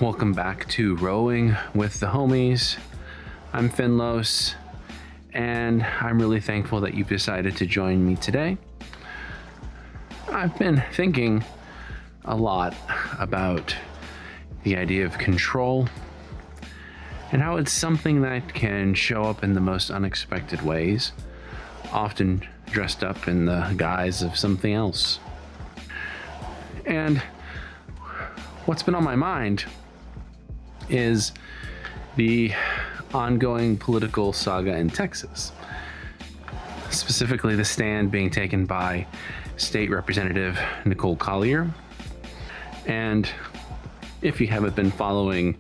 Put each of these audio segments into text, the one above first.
welcome back to Rowing with the Homies. I'm Finlos, and I'm really thankful that you've decided to join me today. I've been thinking a lot about the idea of control and how it's something that can show up in the most unexpected ways, often dressed up in the guise of something else. And what's been on my mind is the ongoing political saga in Texas, specifically the stand being taken by State Representative Nicole Collier. And if you haven't been following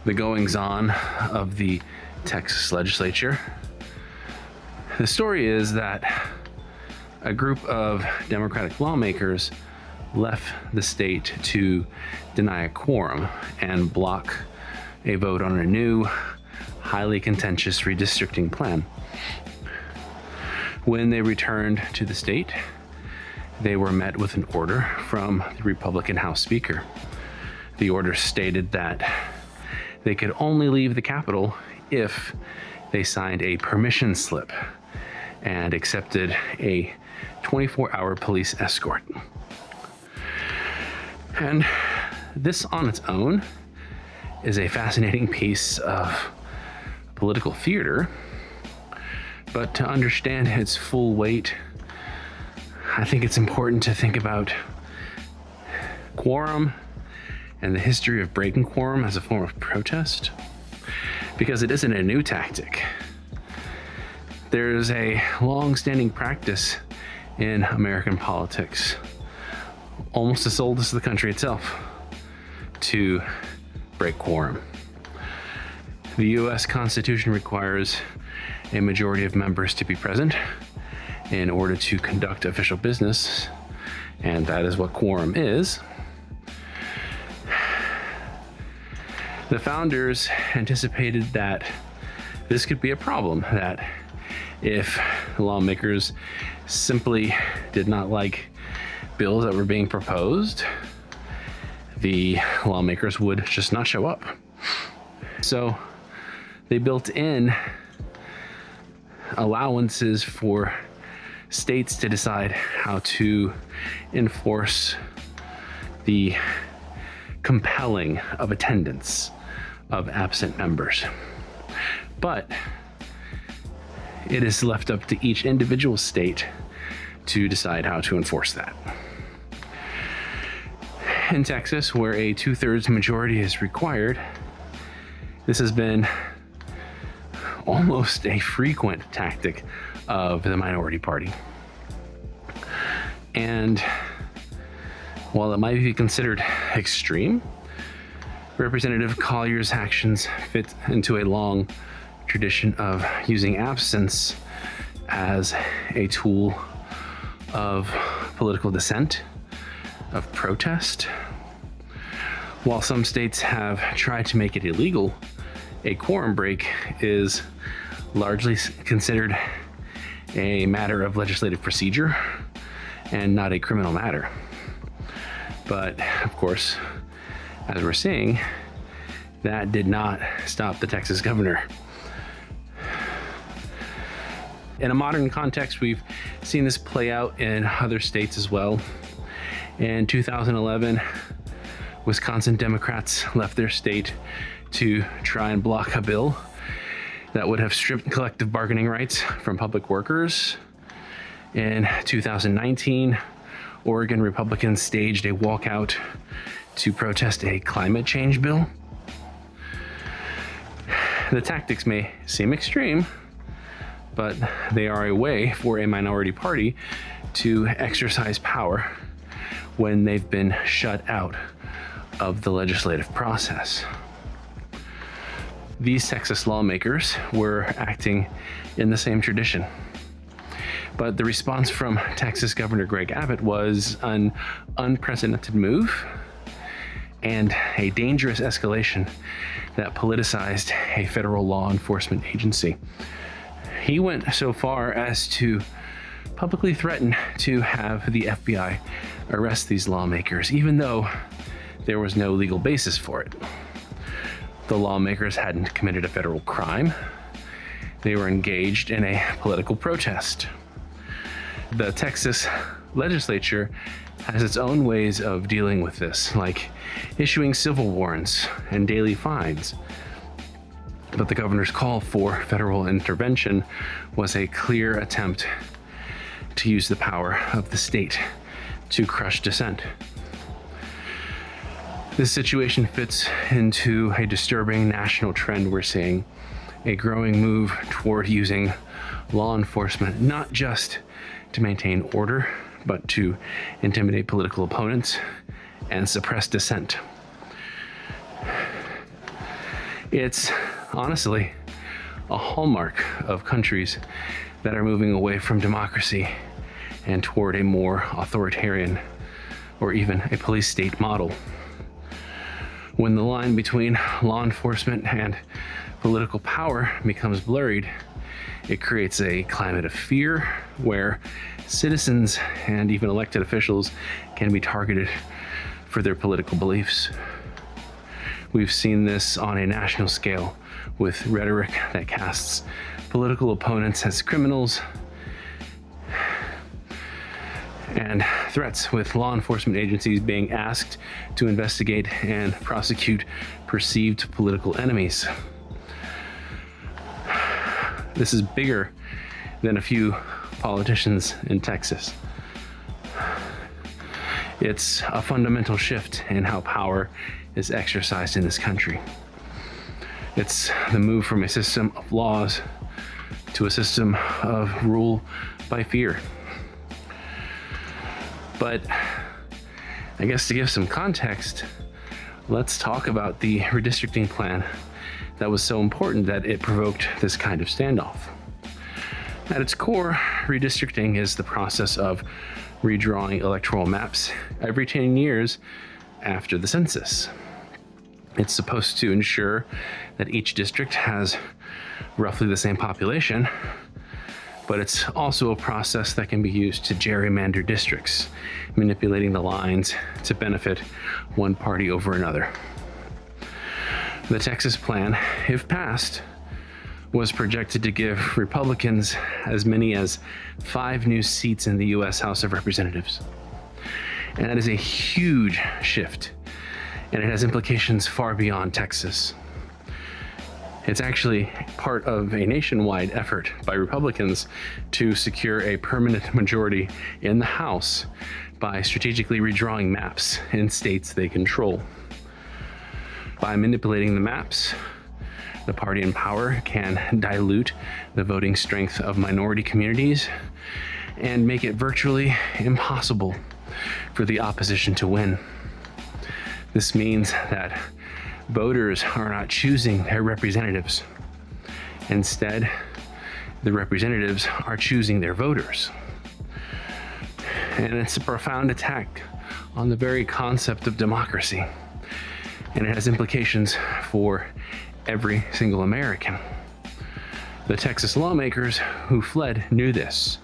the goings-on of the Texas legislature, the story is that a group of Democratic lawmakers left the state to deny a quorum and block a vote on a new, highly contentious redistricting plan. When they returned to the state, they were met with an order from the Republican House Speaker. The order stated that they could only leave the Capitol if they signed a permission slip and accepted a 24-hour police escort. And this on its own is a fascinating piece of political theater, but to understand its full weight, I think it's important to think about quorum and the history of breaking quorum as a form of protest, because it isn't a new tactic. There's a long-standing practice in American politics, almost as old as the country itself, to break quorum. The US Constitution requires a majority of members to be present in order to conduct official business, and that is what quorum is. The founders anticipated that this could be a problem, that if lawmakers simply did not like bills that were being proposed, the lawmakers would just not show up. So they built in allowances for states to decide how to enforce the compelling of attendance of absent members. But it is left up to each individual state to decide how to enforce that. In Texas, where a 2/3 majority is required, this has been almost a frequent tactic of the minority party. And while it might be considered extreme, Representative Collier's actions fit into a long tradition of using absence as a tool of political dissent, of protest. While some states have tried to make it illegal, a quorum break is largely considered a matter of legislative procedure and not a criminal matter. But of course, as we're seeing, that did not stop the Texas governor. In a modern context, we've seen this play out in other states as well. In 2011, Wisconsin Democrats left their state to try and block a bill that would have stripped collective bargaining rights from public workers. In 2019, Oregon Republicans staged a walkout to protest a climate change bill. The tactics may seem extreme, but they are a way for a minority party to exercise power when they've been shut out of the legislative process. These Texas lawmakers were acting in the same tradition. But the response from Texas Governor Greg Abbott was an unprecedented move and a dangerous escalation that politicized a federal law enforcement agency. He went so far as to publicly threaten to have the FBI arrest these lawmakers, even though there was no legal basis for it. The lawmakers hadn't committed a federal crime. They were engaged in a political protest. The Texas legislature has its own ways of dealing with this, like issuing civil warrants and daily fines. But the governor's call for federal intervention was a clear attempt to use the power of the state to crush dissent. This situation fits into a disturbing national trend we're seeing, a growing move toward using law enforcement not just to maintain order, but to intimidate political opponents and suppress dissent. It's honestly a hallmark of countries that are moving away from democracy and toward a more authoritarian or even a police state model. When the line between law enforcement and political power becomes blurred, it creates a climate of fear where citizens and even elected officials can be targeted for their political beliefs. We've seen this on a national scale with rhetoric that casts political opponents as criminals and threats with law enforcement agencies being asked to investigate and prosecute perceived political enemies. This is bigger than a few politicians in Texas. It's a fundamental shift in how power is exercised in this country. It's the move from a system of laws to a system of rule by fear. But I guess to give some context, let's talk about the redistricting plan that was so important that it provoked this kind of standoff. At its core, redistricting is the process of redrawing electoral maps every 10 years after the census. It's supposed to ensure that each district has roughly the same population, but it's also a process that can be used to gerrymander districts, manipulating the lines to benefit one party over another. The Texas plan, if passed, was projected to give Republicans as many as 5 new seats in the U.S. House of Representatives. And that is a huge shift, and it has implications far beyond Texas. It's actually part of a nationwide effort by Republicans to secure a permanent majority in the House by strategically redrawing maps in states they control. By manipulating the maps, the party in power can dilute the voting strength of minority communities and make it virtually impossible for the opposition to win. This means that voters are not choosing their representatives. Instead, the representatives are choosing their voters. And it's a profound attack on the very concept of democracy. And it has implications for every single American. The Texas lawmakers who fled knew this.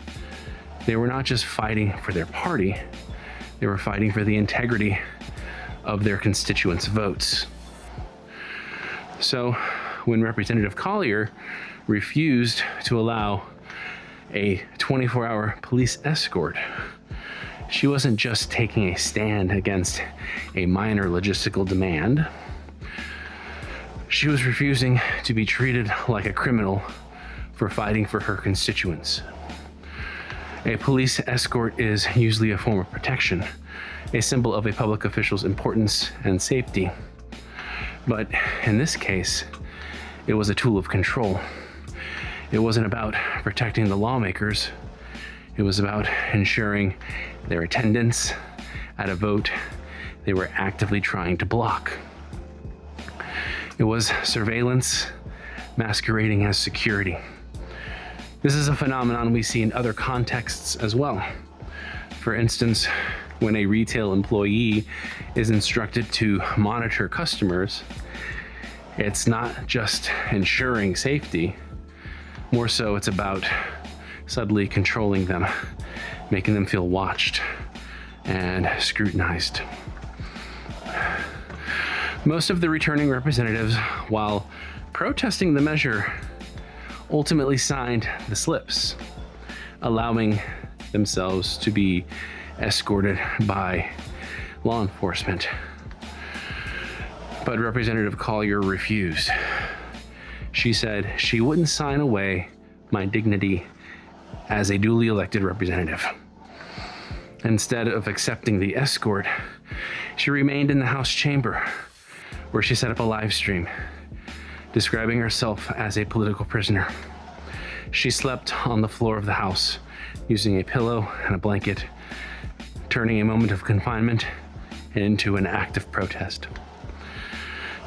They were not just fighting for their party, they were fighting for the integrity of their constituents' votes. So when Representative Collier refused to allow a 24-hour police escort, she wasn't just taking a stand against a minor logistical demand. She was refusing to be treated like a criminal for fighting for her constituents. A police escort is usually a form of protection, a symbol of a public official's importance and safety. But in this case, it was a tool of control. It wasn't about protecting the lawmakers. It was about ensuring their attendance at a vote they were actively trying to block. It was surveillance masquerading as security. This is a phenomenon we see in other contexts as well. For instance, when a retail employee is instructed to monitor customers, it's not just ensuring safety. More so, it's about subtly controlling them, making them feel watched and scrutinized. Most of the returning representatives, while protesting the measure, ultimately signed the slips, allowing themselves to be escorted by law enforcement. But Representative Collier refused. She said she wouldn't sign away my dignity as a duly elected representative. Instead of accepting the escort, she remained in the House chamber, where she set up a live stream, describing herself as a political prisoner. She slept on the floor of the House, using a pillow and a blanket, turning a moment of confinement into an act of protest.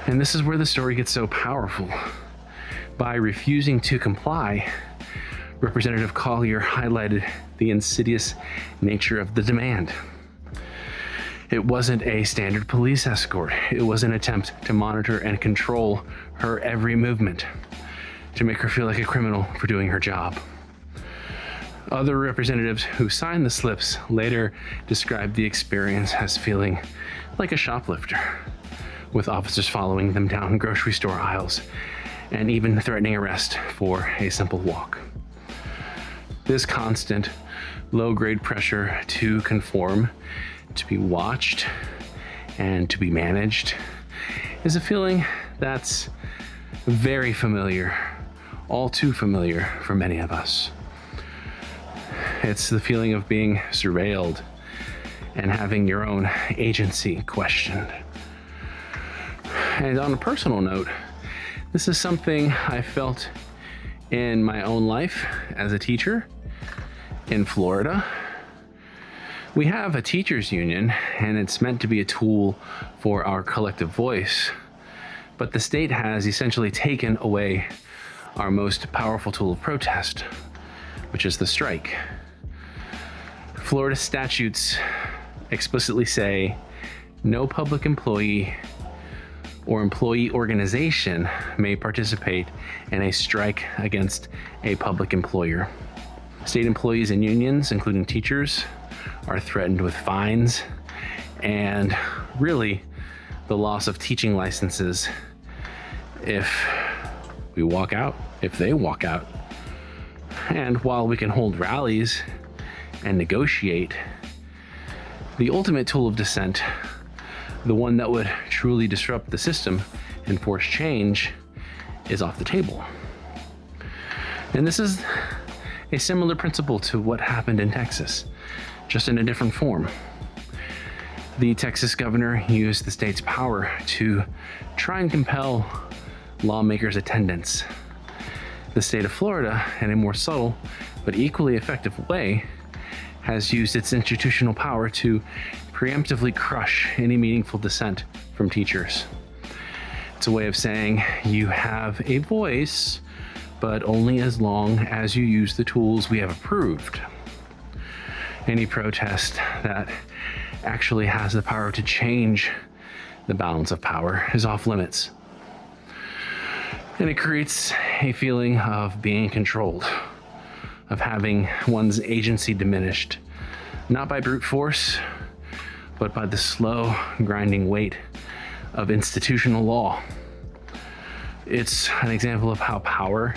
And this is where the story gets so powerful. By refusing to comply, Representative Collier highlighted the insidious nature of the demand. It wasn't a standard police escort. It was an attempt to monitor and control her every movement, to make her feel like a criminal for doing her job. Other representatives who signed the slips later described the experience as feeling like a shoplifter, with officers following them down grocery store aisles and even threatening arrest for a simple walk. This constant, low-grade pressure to conform, to be watched, and to be managed is a feeling that's very familiar, all too familiar for many of us. It's the feeling of being surveilled and having your own agency questioned. And on a personal note, this is something I felt in my own life as a teacher in Florida. We have a teachers union, and it's meant to be a tool for our collective voice, but the state has essentially taken away our most powerful tool of protest, which is the strike. Florida statutes explicitly say no public employee or employee organization may participate in a strike against a public employer. State employees and unions, including teachers, are threatened with fines and really the loss of teaching licenses if they walk out. And while we can hold rallies and negotiate, the ultimate tool of dissent, the one that would truly disrupt the system and force change, is off the table. And this is a similar principle to what happened in Texas, just in a different form. The Texas governor used the state's power to try and compel lawmakers' attendance. The state of Florida, in a more subtle but equally effective way, has used its institutional power to preemptively crush any meaningful dissent from teachers. It's a way of saying you have a voice, but only as long as you use the tools we have approved. Any protest that actually has the power to change the balance of power is off limits. And it creates a feeling of being controlled, of having one's agency diminished, not by brute force, but by the slow, grinding weight of institutional law. It's an example of how power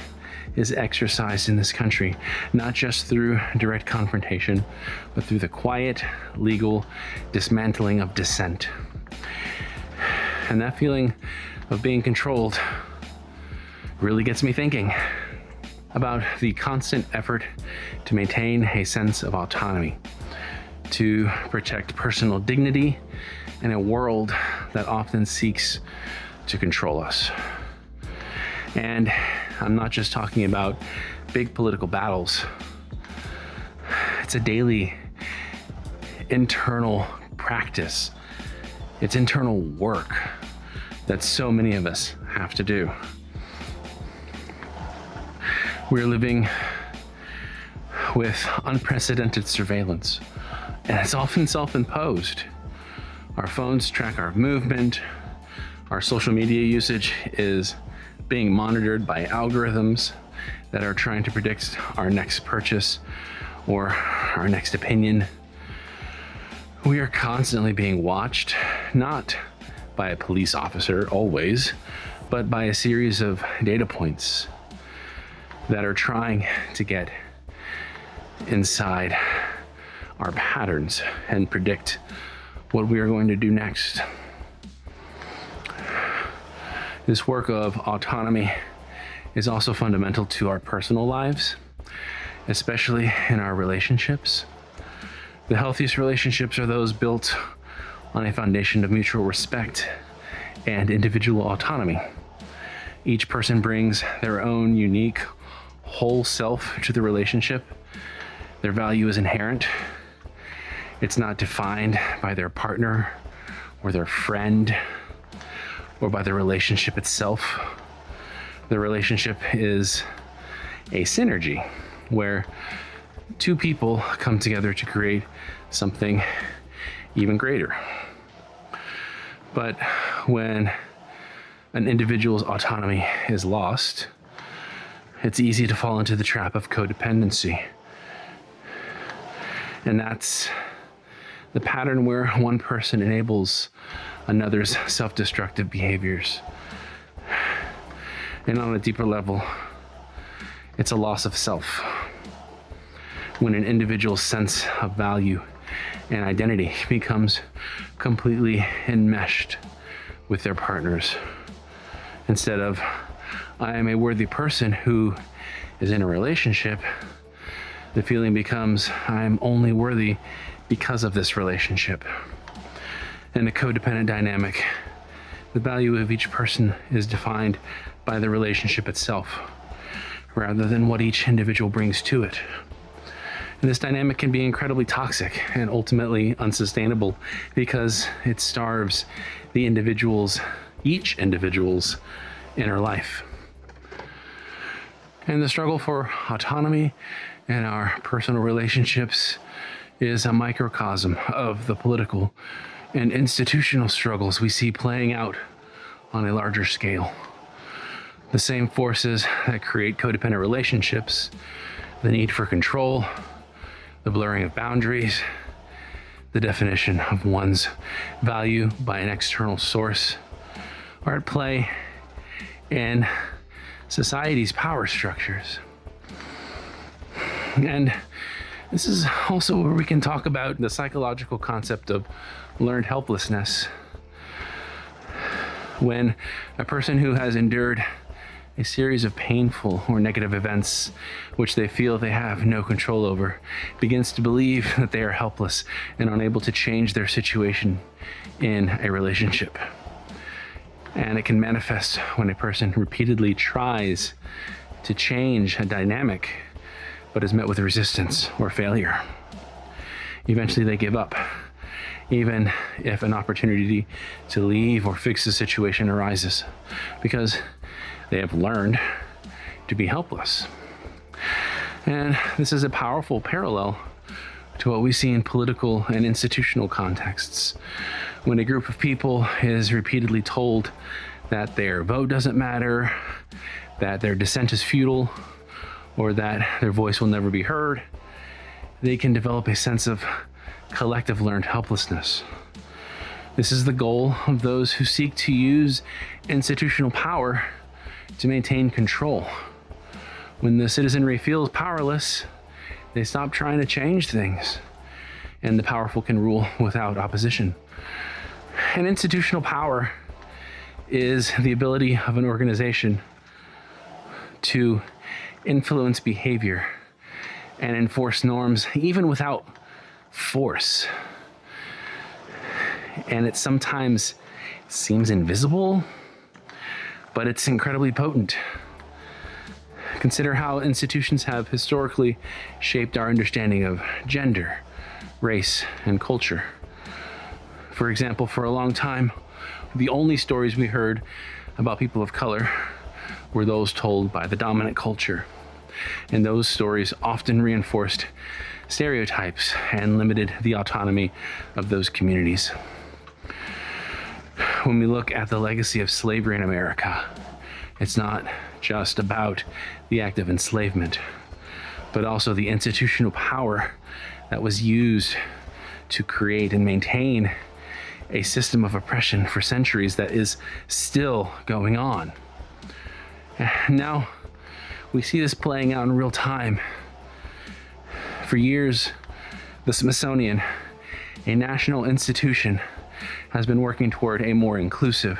is exercised in this country, not just through direct confrontation, but through the quiet, legal dismantling of dissent. And that feeling of being controlled really gets me thinking about the constant effort to maintain a sense of autonomy, to protect personal dignity in a world that often seeks to control us. And I'm not just talking about big political battles. It's a daily internal practice. It's internal work that so many of us have to do. We're living with unprecedented surveillance, and it's often self-imposed. Our phones track our movement. Our social media usage is being monitored by algorithms that are trying to predict our next purchase or our next opinion. We are constantly being watched, not by a police officer always, but by a series of data points that are trying to get inside our patterns and predict what we are going to do next. This work of autonomy is also fundamental to our personal lives, especially in our relationships. The healthiest relationships are those built on a foundation of mutual respect and individual autonomy. Each person brings their own unique whole self to the relationship. Their value is inherent. It's not defined by their partner or their friend or by the relationship itself. The relationship is a synergy where two people come together to create something even greater. But when an individual's autonomy is lost, it's easy to fall into the trap of codependency. And that's the pattern where one person enables another's self-destructive behaviors. And on a deeper level, it's a loss of self. When an individual's sense of value and identity becomes completely enmeshed with their partners. Instead of, I am a worthy person who is in a relationship, the feeling becomes, I'm only worthy because of this relationship. In a codependent dynamic, the value of each person is defined by the relationship itself, rather than what each individual brings to it. And this dynamic can be incredibly toxic and ultimately unsustainable because it starves the each individual's inner life. And the struggle for autonomy in our personal relationships is a microcosm of the political and institutional struggles we see playing out on a larger scale. The same forces that create codependent relationships, the need for control, the blurring of boundaries, the definition of one's value by an external source, are at play in society's power structures. And this is also where we can talk about the psychological concept of learned helplessness. When a person who has endured a series of painful or negative events which they feel they have no control over begins to believe that they are helpless and unable to change their situation in a relationship. And it can manifest when a person repeatedly tries to change a dynamic but is met with resistance or failure. Eventually they give up, even if an opportunity to leave or fix the situation arises, because they have learned to be helpless. And this is a powerful parallel to what we see in political and institutional contexts. When a group of people is repeatedly told that their vote doesn't matter, that their dissent is futile, or that their voice will never be heard, they can develop a sense of collective learned helplessness. This is the goal of those who seek to use institutional power to maintain control. When the citizenry feels powerless, they stop trying to change things, and the powerful can rule without opposition. And institutional power is the ability of an organization to influence behavior and enforce norms even without force. And it sometimes seems invisible, but it's incredibly potent. Consider how institutions have historically shaped our understanding of gender, race, and culture. For example, for a long time, the only stories we heard about people of color were those told by the dominant culture. And those stories often reinforced stereotypes and limited the autonomy of those communities. When we look at the legacy of slavery in America, it's not just about the act of enslavement, but also the institutional power that was used to create and maintain a system of oppression for centuries that is still going on. Now, we see this playing out in real time. For years, the Smithsonian, a national institution, has been working toward a more inclusive,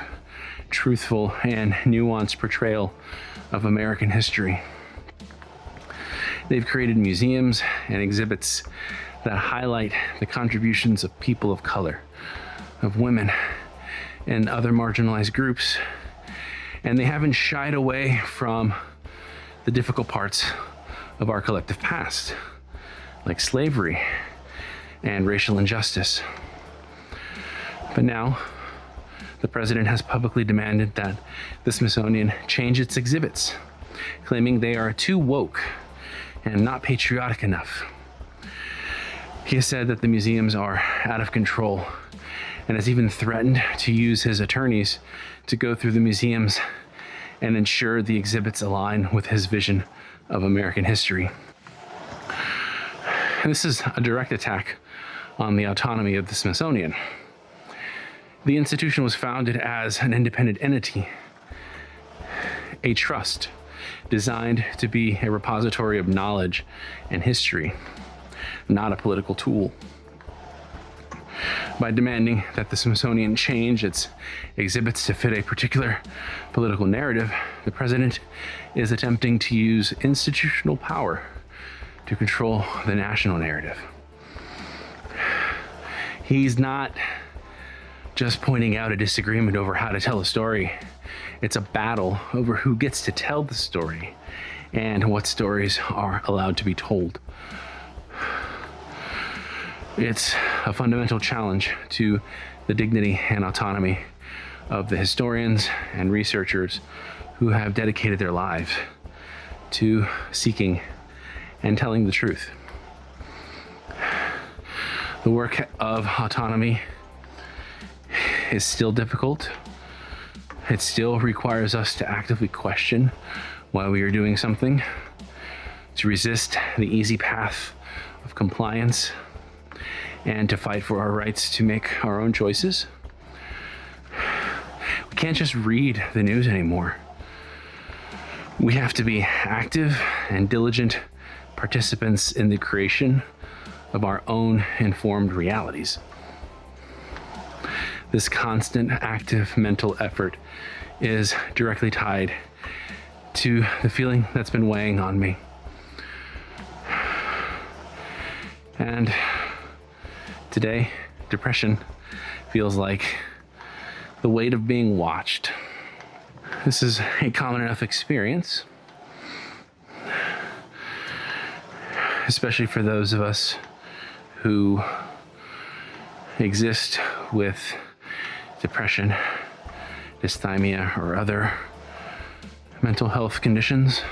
truthful, and nuanced portrayal of American history. They've created museums and exhibits that highlight the contributions of people of color, of women, and other marginalized groups. And they haven't shied away from the difficult parts of our collective past, like slavery and racial injustice. But now, the president has publicly demanded that the Smithsonian change its exhibits, claiming they are too woke and not patriotic enough. He has said that the museums are out of control and has even threatened to use his attorneys to go through the museums and ensure the exhibits align with his vision of American history. And this is a direct attack on the autonomy of the Smithsonian. The institution was founded as an independent entity, a trust designed to be a repository of knowledge and history, not a political tool. By demanding that the Smithsonian change its exhibits to fit a particular political narrative, the president is attempting to use institutional power to control the national narrative. He's not just pointing out a disagreement over how to tell a story. It's a battle over who gets to tell the story and what stories are allowed to be told. It's a fundamental challenge to the dignity and autonomy of the historians and researchers who have dedicated their lives to seeking and telling the truth. The work of autonomy is still difficult. It still requires us to actively question why we are doing something, to resist the easy path of compliance, and to fight for our rights to make our own choices. We can't just read the news anymore. We have to be active and diligent participants in the creation of our own informed realities. This constant active mental effort is directly tied to the feeling that's been weighing on me. And today, depression feels like the weight of being watched. This is a common enough experience, especially for those of us who exist with depression, dysthymia, or other mental health conditions.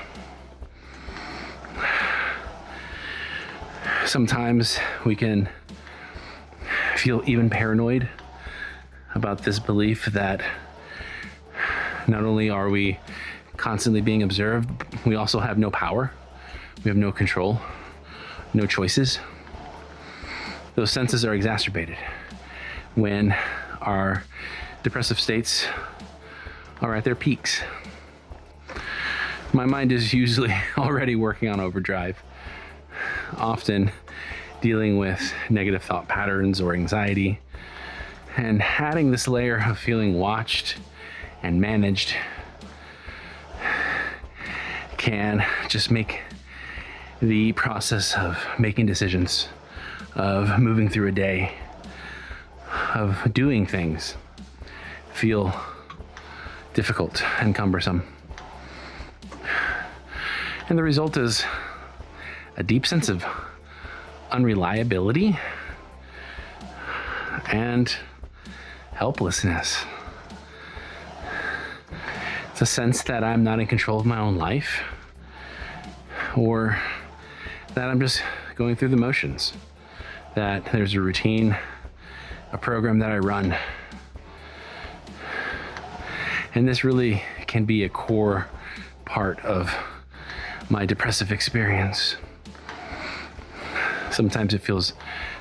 Sometimes we can feel even paranoid about this belief that not only are we constantly being observed, we also have no power, we have no control, no choices. Those senses are exacerbated when our depressive states are at their peaks. My mind is usually already working on overdrive, often dealing with negative thought patterns or anxiety, and adding this layer of feeling watched and managed can just make the process of making decisions, of moving through a day, of doing things feel difficult and cumbersome. And the result is a deep sense of unreliability and helplessness. It's a sense that I'm not in control of my own life, or that I'm just going through the motions, that there's a routine, a program that I run. And this really can be a core part of my depressive experience. Sometimes it feels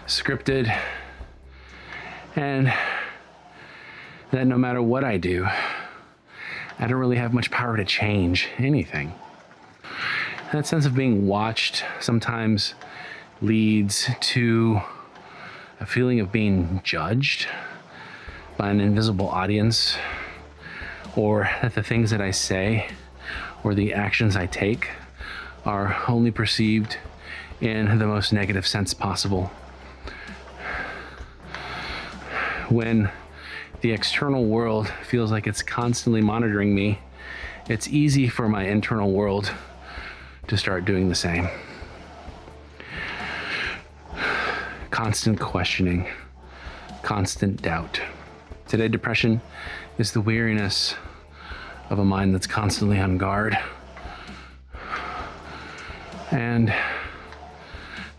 scripted, and that no matter what I do, I don't really have much power to change anything. That sense of being watched sometimes leads to a feeling of being judged by an invisible audience, or that the things that I say or the actions I take are only perceived in the most negative sense possible. When the external world feels like it's constantly monitoring me, it's easy for my internal world to start doing the same. Constant questioning, constant doubt. Today, depression is the weariness of a mind that's constantly on guard, and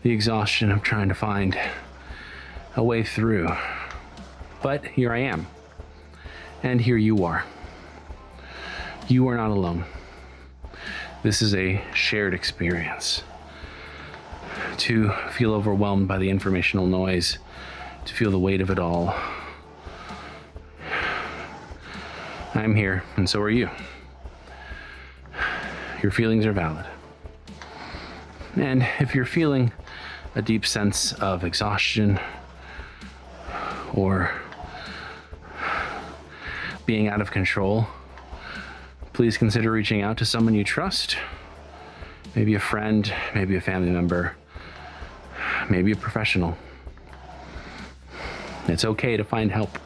the exhaustion of trying to find a way through. But here I am, and here you are. You are not alone. This is a shared experience. To feel overwhelmed by the informational noise, to feel the weight of it all. I'm here, and so are you. Your feelings are valid. And if you're feeling a deep sense of exhaustion or being out of control, please consider reaching out to someone you trust. Maybe a friend, maybe a family member, maybe a professional. It's okay to find help.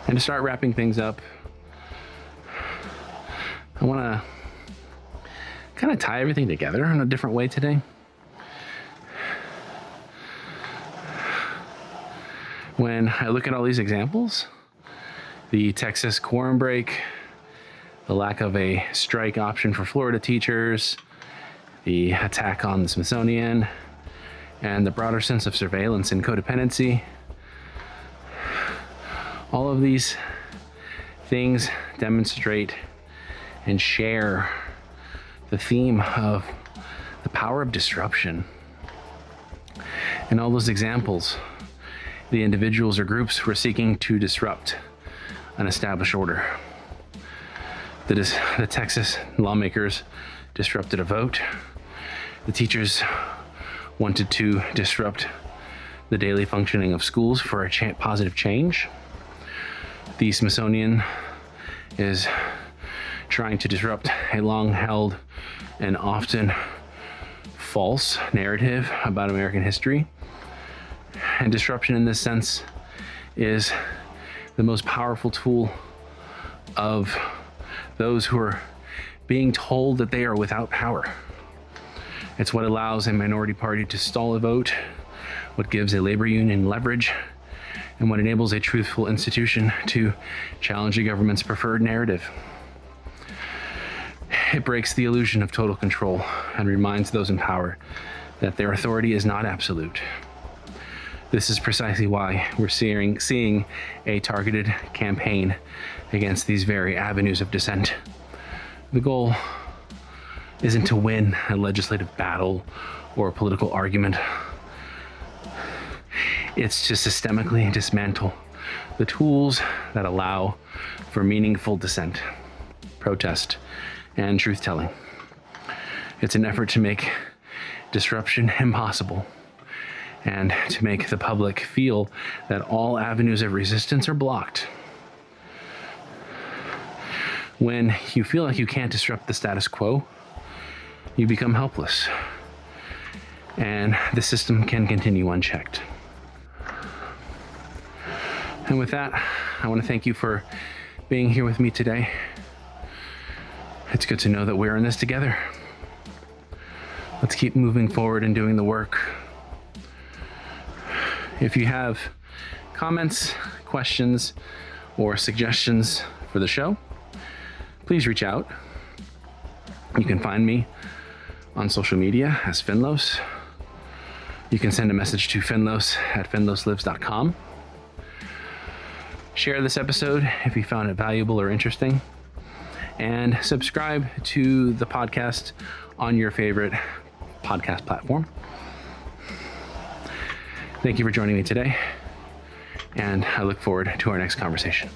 And to start wrapping things up, I want to kind of tie everything together in a different way today. When I look at all these examples, the Texas quorum break, the lack of a strike option for Florida teachers, the attack on the Smithsonian, and the broader sense of surveillance and codependency, all of these things demonstrate and share the theme of the power of disruption. In all those examples, the individuals or groups were seeking to disrupt an established order. The Texas lawmakers disrupted a vote. The teachers wanted to disrupt the daily functioning of schools for a positive change. The Smithsonian is trying to disrupt a long-held and often false narrative about American history. And disruption in this sense is the most powerful tool of those who are being told that they are without power. It's what allows a minority party to stall a vote, what gives a labor union leverage, and what enables a truthful institution to challenge a government's preferred narrative. It breaks the illusion of total control and reminds those in power that their authority is not absolute. This is precisely why we're seeing a targeted campaign against these very avenues of dissent. The goal isn't to win a legislative battle or a political argument. It's to systemically dismantle the tools that allow for meaningful dissent, protest, and truth-telling. It's an effort to make disruption impossible and to make the public feel that all avenues of resistance are blocked. When you feel like you can't disrupt the status quo, you become helpless, and the system can continue unchecked. And with that, I want to thank you for being here with me today. It's good to know that we're in this together. Let's keep moving forward and doing the work. If you have comments, questions, or suggestions for the show, please reach out. You can find me on social media as Finlos. You can send a message to finlos@finloslives.com. Share this episode if you found it valuable or interesting, and subscribe to the podcast on your favorite podcast platform. Thank you for joining me today, and I look forward to our next conversation.